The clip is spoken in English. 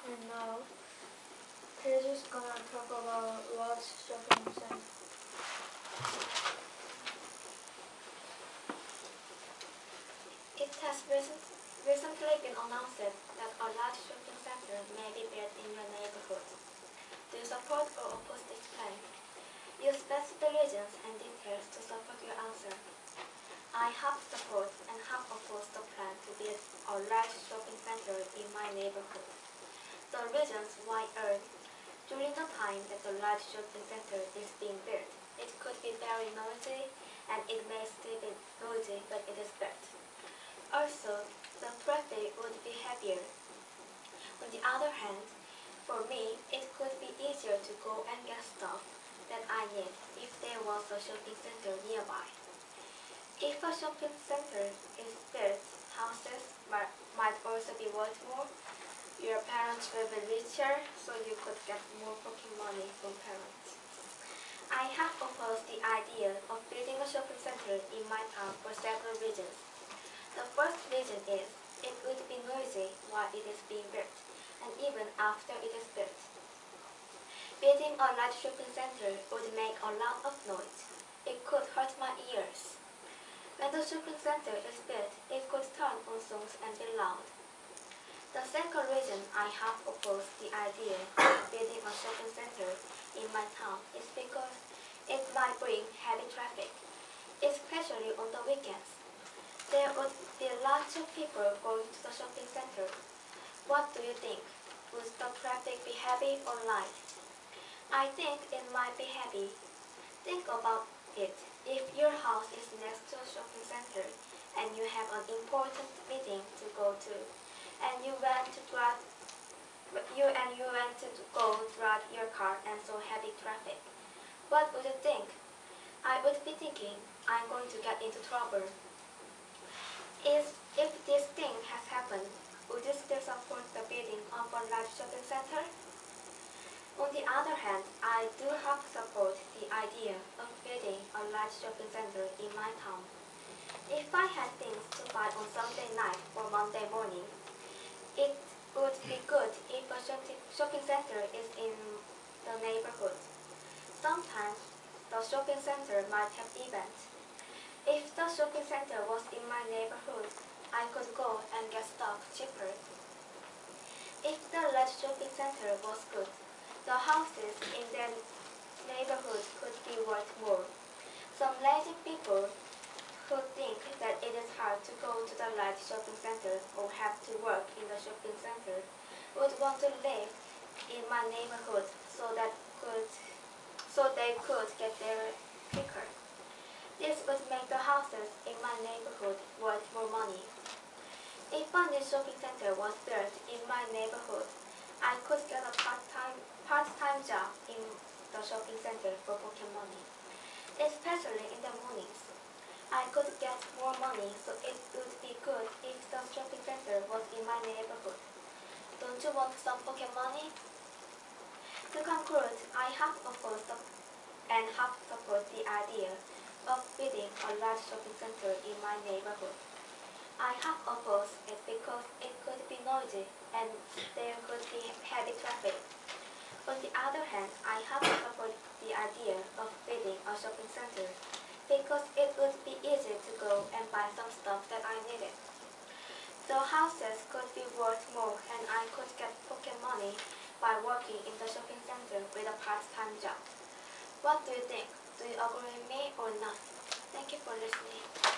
And now, Paige is gonna talk about large shopping centers. It has recently been announced that a large shopping center may be built in your neighborhood. Do you support or oppose this plan? Use specific reasons and details to support your answer. I half support and half oppose the plan to build a large shopping center in my neighborhood. The reasons why are: during the time that the large shopping center is being built, it could be very noisy, and it may still be noisy when it is built. Also, the traffic would be heavier. On the other hand, for me, it could be easier to go and get stuff that I need if there was a shopping center nearby. If a shopping center is built, houses might also be worth more. Your parents will be richer, so you could get more pocket money from parents. I have opposed the idea of building a shopping center in my town for several reasons. The first reason is it would be noisy while it is being built, and even after it is built. Building a large shopping center would make a lot of noise. It could hurt my ears. When the shopping center is built, it could turn on songs and be loud. The second reason I have opposed the idea of building a shopping center in my town is because it might bring heavy traffic, especially on the weekends. There would be lots of people going to the shopping center. What do you think? Would the traffic be heavy or light? I think it might be heavy. Think about it. If your house is next to a shopping center and you have an important meeting to go to, and you went to go drive your car and saw heavy traffic, what would you think? I would be thinking, I'm going to get into trouble. If this thing has happened, would you still support the building of a large shopping center? On the other hand, I do have support the idea of building a large shopping center in my town. If I had things to buy on Sunday night or Monday morning, it would be good if a shopping center is in the neighborhood. Sometimes the shopping center might have events. If the shopping center was in my neighborhood, I could go and get stuff cheaper. If the large shopping center was good, the houses in their neighborhood could be worth more. Some lazy people who think that it is hard to go to the large shopping center or have to work in the shopping center would want to live in my neighborhood so they could get there quicker. This would make the houses in my neighborhood worth more money. If a new shopping center was built in my neighborhood, I could get a part-time job in the shopping center for pocket money, especially in the mornings. I could get more money, so it would be good if the shopping center was in my neighborhood. Don't you want some pocket money? To conclude, I have opposed and have supported the idea of building a large shopping center in my neighborhood. I have opposed it because it could be noisy and there could be heavy traffic. On the other hand, I have supported the idea of building a shopping center because it would be easy to go and buy some stuff that I needed. The houses could be worth more and I could get pocket money by working in the shopping center with a part-time job. What do you think? Do you agree with me or not? Thank you for listening.